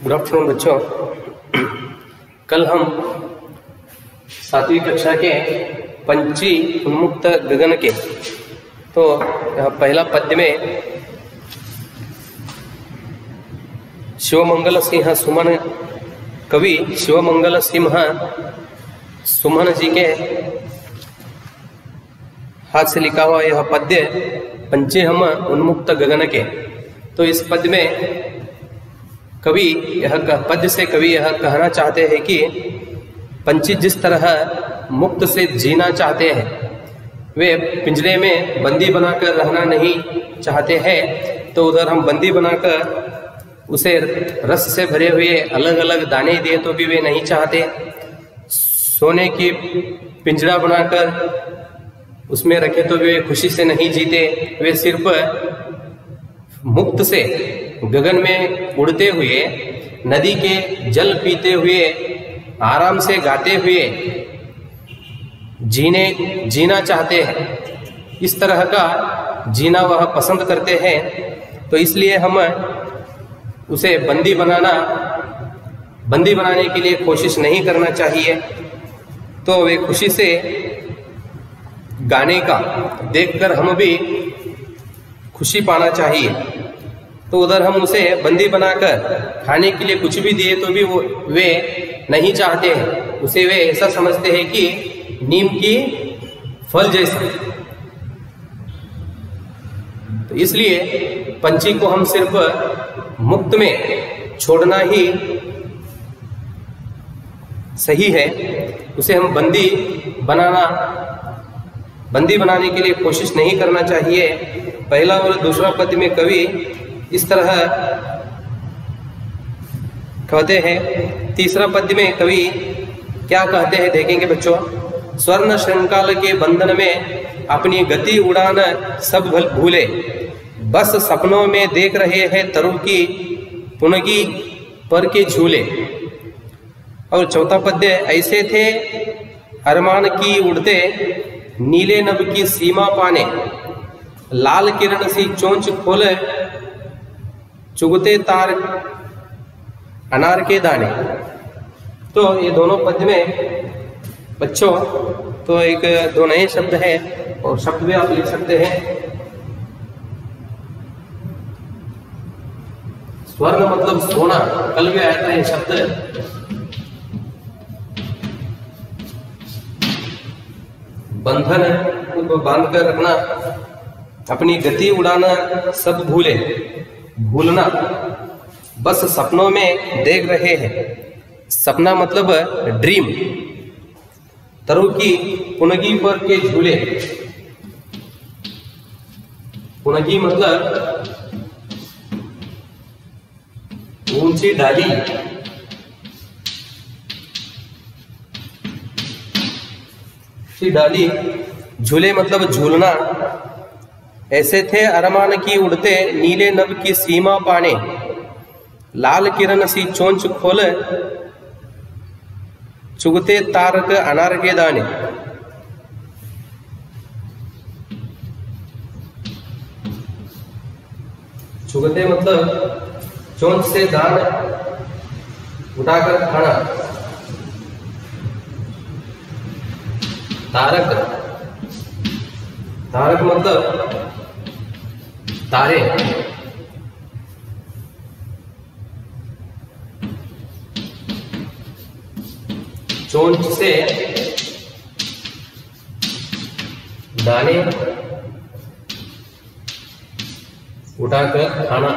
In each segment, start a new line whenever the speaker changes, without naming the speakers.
Good afternoon बच्चों। कल हम 7वीं कक्षा के पंची उन्मुक्त गगन के तो पहला पद्य में शिवमंगल सिंह सुमन कवि शिवमंगल सिंह सुमन जी के हाथ से लिखा हुआ यह पद्य पंचे हम उन्मुक्त गगन के। तो इस पद्य में कवि पद्य से कवि यह कहना चाहते हैं कि पंछी जिस तरह मुक्त से जीना चाहते हैं, वे पिंजरे में बंदी बनाकर रहना नहीं चाहते हैं। तो उधर हम बंदी बनाकर उसे रस से भरे हुए अलग अलग दाने दिए तो भी वे नहीं चाहते। सोने की पिंजरा बनाकर उसमें रखे तो वे खुशी से नहीं जीते। वे सिर्फ मुक्त से गगन में उड़ते हुए, नदी के जल पीते हुए, आराम से गाते हुए जीना चाहते हैं। इस तरह का जीना वह पसंद करते हैं। तो इसलिए हम उसे बंदी बनाने के लिए कोशिश नहीं करना चाहिए। तो वे खुशी से गाने का देखकर हम भी खुशी पाना चाहिए। तो उधर हम उसे बंदी बनाकर खाने के लिए कुछ भी दिए तो भी वे नहीं चाहते हैं। उसे वे ऐसा समझते हैं कि नीम की फल जैसा। तो इसलिए पंछी को हम सिर्फ मुक्त में छोड़ना ही सही है। उसे हम बंदी बनाने के लिए कोशिश नहीं करना चाहिए। पहला और दूसरा पद्य में कवि इस तरह कहते हैं। तीसरा पद्य में कवि क्या कहते हैं देखेंगे बच्चों। स्वर्ण श्रृंगाल के बंधन में अपनी गति उड़ान सब भूले, बस सपनों में देख रहे हैं तरु की पुनगी पर के झूले। और चौथा पद्य, ऐसे थे अरमान की उड़ते नीले नभ की सीमा पाने, लाल किरण सी चोंच खोले चुगते तार अनार के दाने। तो ये दोनों पद्य में बच्चों तो दो नए शब्द हैं और शब्द भी आप लिख सकते हैं। स्वर्ण मतलब सोना, कल भी आया था ये शब्द। बंधन उनको बांध कर रखना, अपनी गति उड़ाना सब भूलना, बस सपनों में देख रहे हैं। सपना मतलब ड्रीम। तरु की पुनगी पर के झूले, पुनगी मतलब ऊंची डाली। डाली झूले मतलब झूलना। ऐसे थे अरमान की उड़ते नीले नभ की सीमा पाने, लाल किरण सी चोंच खोले चुगते तारक अनार के दाने। चुगते मतलब चोंच से दान उठाकर खाना। तारक मतलब तारे। चोंच से दाने उठाकर खाना।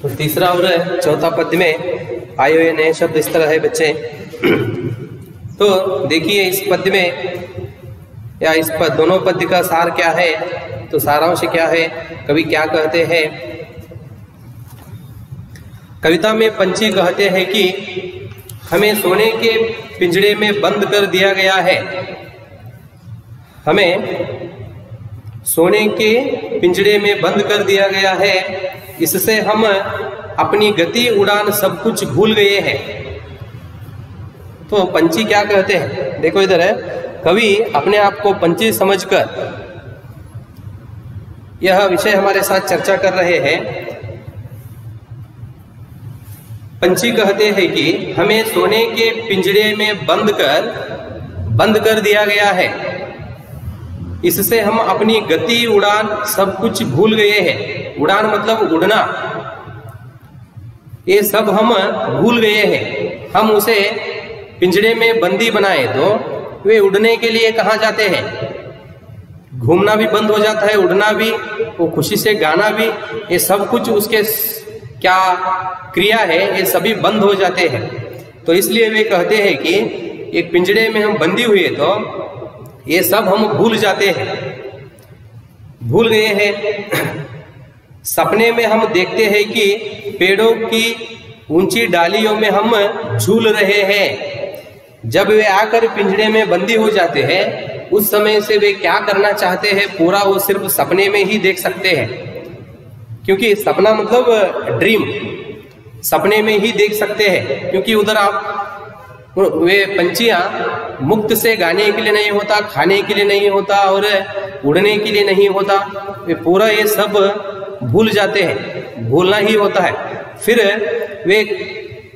तो तीसरा और चौथा पद्य में आए हुए नए शब्द इस तरह है बच्चे। तो देखिए इस पद्य में या दोनों पद्य का सार क्या है, तो सारांश क्या है, कवि क्या कहते हैं। कविता में पंछी कहते हैं कि हमें सोने के पिंजरे में बंद कर दिया गया है। हमें सोने के पिंजरे में बंद कर दिया गया है। इससे हम अपनी गति उड़ान सब कुछ भूल गए हैं। तो पंछी क्या कहते हैं, देखो इधर है। कवि अपने आप को पंछी समझकर यह विषय हमारे साथ चर्चा कर रहे हैं पंछी कहते हैं कि हमें सोने के पिंजरे में बंद कर दिया गया है, इससे हम अपनी गति, उड़ान सब कुछ भूल गए हैं। उड़ान मतलब उड़ना, ये सब हम भूल गए हैं। हम उसे पिंजरे में बंदी बनाए तो वे उड़ने के लिए कहाँ जाते हैं? घूमना भी बंद हो जाता है, उड़ना भी, वो खुशी से गाना भी, ये सब कुछ उसके क्या क्रिया है ये सभी बंद हो जाते हैं। तो इसलिए वे कहते हैं कि एक पिंजरे में हम बंदी हुए तो ये सब हम भूल जाते हैं, भूल गए हैं। सपने में हम देखते हैं कि पेड़ों की ऊंची डालियों में हम झूल रहे हैं। जब वे आकर पिंजरे में बंदी हो जाते हैं उस समय से वे क्या करना चाहते हैं पूरा वो सिर्फ सपने में ही देख सकते हैं, क्योंकि सपना मतलब ड्रीम, सपने में ही देख सकते हैं। क्योंकि उधर आप वे पंछियां मुक्त से गाने के लिए नहीं होता, खाने के लिए नहीं होता और उड़ने के लिए नहीं होता, वे पूरा ये सब भूल जाते हैं, भूलना ही होता है। फिर वे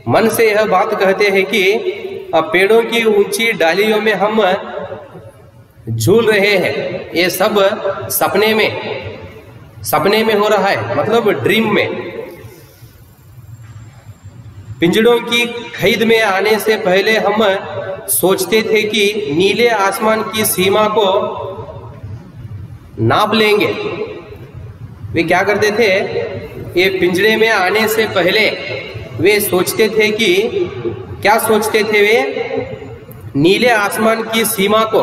मन से यह बात कहते हैं कि पेड़ों की ऊंची डालियों में हम झूल रहे हैं, ये सब सपने में हो रहा है, मतलब ड्रीम में। पिंजड़ों की खैद में आने से पहले हम सोचते थे कि नीले आसमान की सीमा को नाप लेंगे। वे क्या करते थे? ये पिंजरे में आने से पहले वे सोचते थे कि क्या सोचते थे वे? नीले आसमान की सीमा को,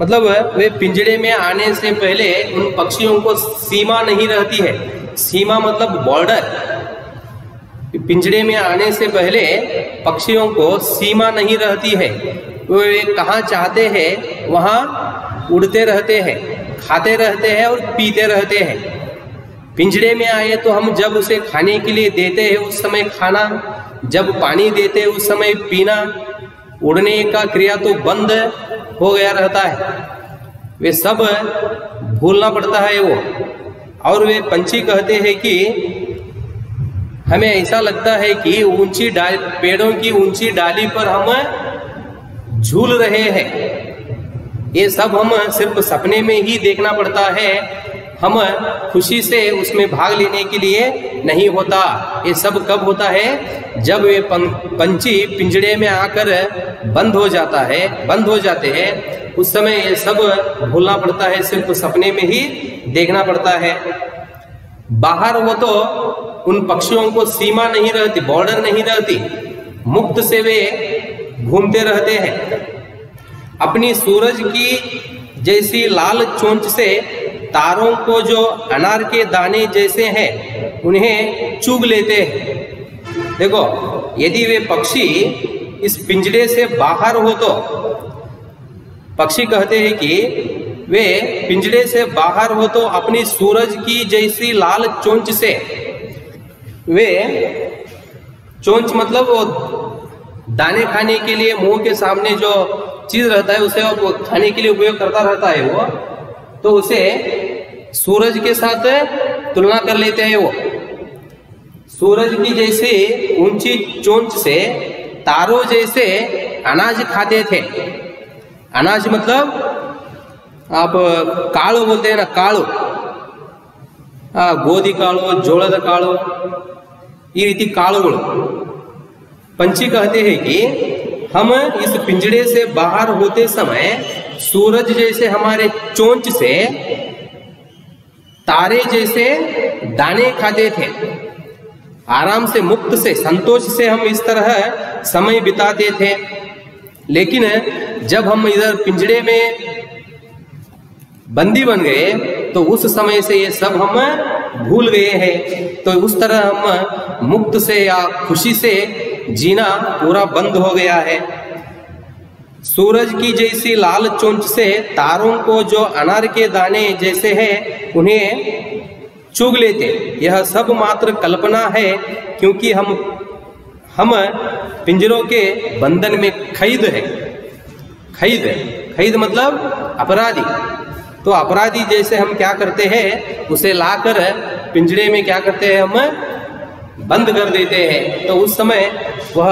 मतलब वे पिंजरे में आने से पहले उन पक्षियों को सीमा नहीं रहती है। सीमा मतलब बॉर्डर। पिंजरे में आने से पहले पक्षियों को सीमा नहीं रहती है, वे कहाँ चाहते हैं वहाँ उड़ते रहते हैं, खाते रहते हैं और पीते रहते हैं। पिंजरे में आए तो हम जब उसे खाने के लिए देते हैं उस समय खाना, जब पानी देते हैं उस समय पीना, उड़ने का क्रिया तो बंद हो गया रहता है, वे सब भूलना पड़ता है वो। और वे पंछी कहते हैं कि हमें ऐसा लगता है कि पेड़ों की ऊंची डाली पर हम झूल रहे हैं, ये सब हम सिर्फ सपने में ही देखना पड़ता है, हम खुशी से उसमें भाग लेने के लिए नहीं होता। ये सब कब होता है? जब वे पंछी पिंजरे में आकर बंद हो जाते हैं, उस समय ये सब भूलना पड़ता है, सिर्फ सपने में ही देखना पड़ता है। बाहर वो तो उन पक्षियों को सीमा नहीं रहती, बॉर्डर नहीं रहती, मुक्त से वे घूमते रहते हैं। अपनी सूरज की जैसी लाल चोंच से तारों को जो अनार के दाने जैसे हैं उन्हें चुग लेते हैं। देखो, यदि वे पक्षी इस पिंजरे से बाहर हो तो पक्षी कहते हैं कि वे पिंजरे से बाहर हो तो अपनी सूरज की जैसी लाल चोंच से, वे चोंच मतलब वो दाने खाने के लिए मुंह के सामने जो चीज रहता है उसे वो खाने के लिए उपयोग करता रहता है वो, तो उसे सूरज के साथ तुलना कर लेते हैं। वो सूरज की जैसे ऊंची चोंच से तारों जैसे अनाज खाते थे। अनाज मतलब आप काळो बोलते हैं ना, काळो, ಗೋಧಿ ಕಾಳು, ಜೋಳದ ಕಾಳು, ಈ ರೀತಿ ಕಾಳುಗಳು। पंछी कहते हैं कि हम इस पिंजरे से बाहर होते समय सूरज जैसे हमारे चोंच से तारे जैसे दाने खाते थे, आराम से, मुक्त से, संतोष से हम इस तरह समय बिताते थे। लेकिन जब हम इधर पिंजरे में बंदी बन गए तो उस समय से ये सब हम भूल गए हैं। तो उस तरह हम मुक्त से या खुशी से जीना पूरा बंद हो गया है। सूरज की जैसी लाल चोंच से तारों को जो अनार के दाने जैसे हैं उन्हें चुग लेते, यह सब मात्र कल्पना है, क्योंकि हम पिंजरों के बंधन में कैद है। कैद मतलब अपराधी। तो अपराधी जैसे हम क्या करते हैं, उसे लाकर पिंजरे में क्या करते हैं, हम बंद कर देते हैं, तो उस समय वह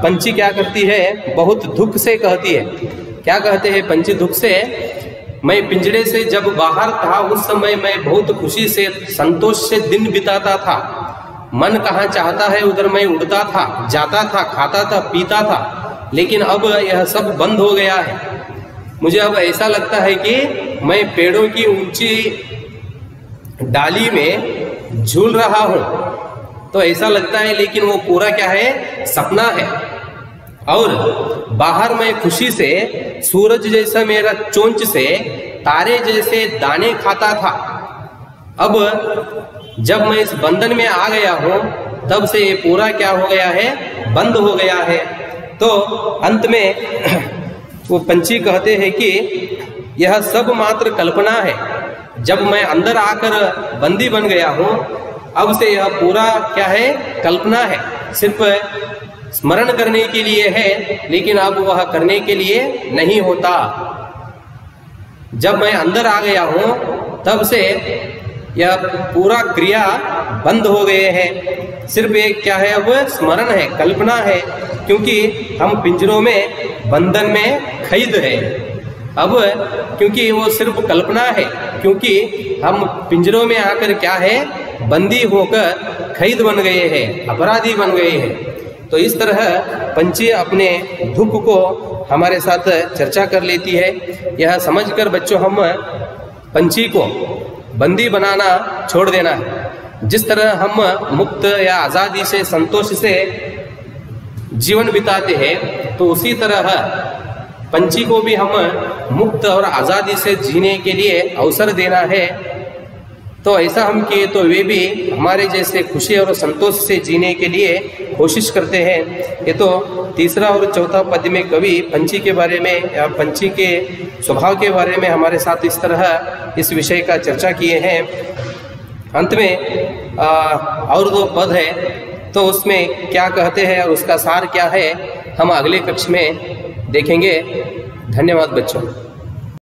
पंछी क्या करती है, बहुत दुख से कहती है। क्या कहते हैं पंछी दुख से, मैं पिंजरे से जब बाहर था उस समय मैं बहुत खुशी से संतोष से दिन बिताता था, मन कहाँ चाहता है उधर मैं उड़ता था, जाता था, खाता था, पीता था, लेकिन अब यह सब बंद हो गया है। मुझे अब ऐसा लगता है कि मैं पेड़ों की ऊंची डाली में झूल रहा हूँ, तो ऐसा लगता है, लेकिन वो पूरा क्या है, सपना है। और बाहर मैं खुशी से सूरज जैसा मेरा चोंच से तारे जैसे दाने खाता था, अब जब मैं इस बंधन में आ गया हूँ तब से ये पूरा क्या हो गया है, बंद हो गया है। तो अंत में वो पंछी कहते हैं कि यह सब मात्र कल्पना है, जब मैं अंदर आकर बंदी बन गया हूँ अब से यह पूरा क्या है, कल्पना है, सिर्फ स्मरण करने के लिए है, लेकिन अब वह करने के लिए नहीं होता। जब मैं अंदर आ गया हूँ तब से यह पूरा क्रिया बंद हो गए हैं, सिर्फ एक क्या है, अब स्मरण है, कल्पना है, क्योंकि हम पिंजरों में बंधन में कैद है। अब क्योंकि वो सिर्फ कल्पना है, क्योंकि हम पिंजरों में आकर क्या है, बंदी होकर कैद बन गए हैं, अपराधी बन गए हैं। तो इस तरह पंछी अपने दुख को हमारे साथ चर्चा कर लेती है। यह समझकर बच्चों हम पंछी को बंदी बनाना छोड़ देना है। जिस तरह हम मुक्त या आज़ादी से संतोष से जीवन बिताते हैं, तो उसी तरह पंछी को भी हम मुक्त और आज़ादी से जीने के लिए अवसर देना है। तो ऐसा हम किए तो वे भी हमारे जैसे खुशी और संतोष से जीने के लिए कोशिश करते हैं। ये तो तीसरा और चौथा पद में कवि पंछी के बारे में या पंछी के स्वभाव के बारे में हमारे साथ इस तरह इस विषय का चर्चा किए हैं। अंत में और दो पद है, तो उसमें क्या कहते हैं और उसका सार क्या है, हम अगले कक्षा में देखेंगे। धन्यवाद बच्चों।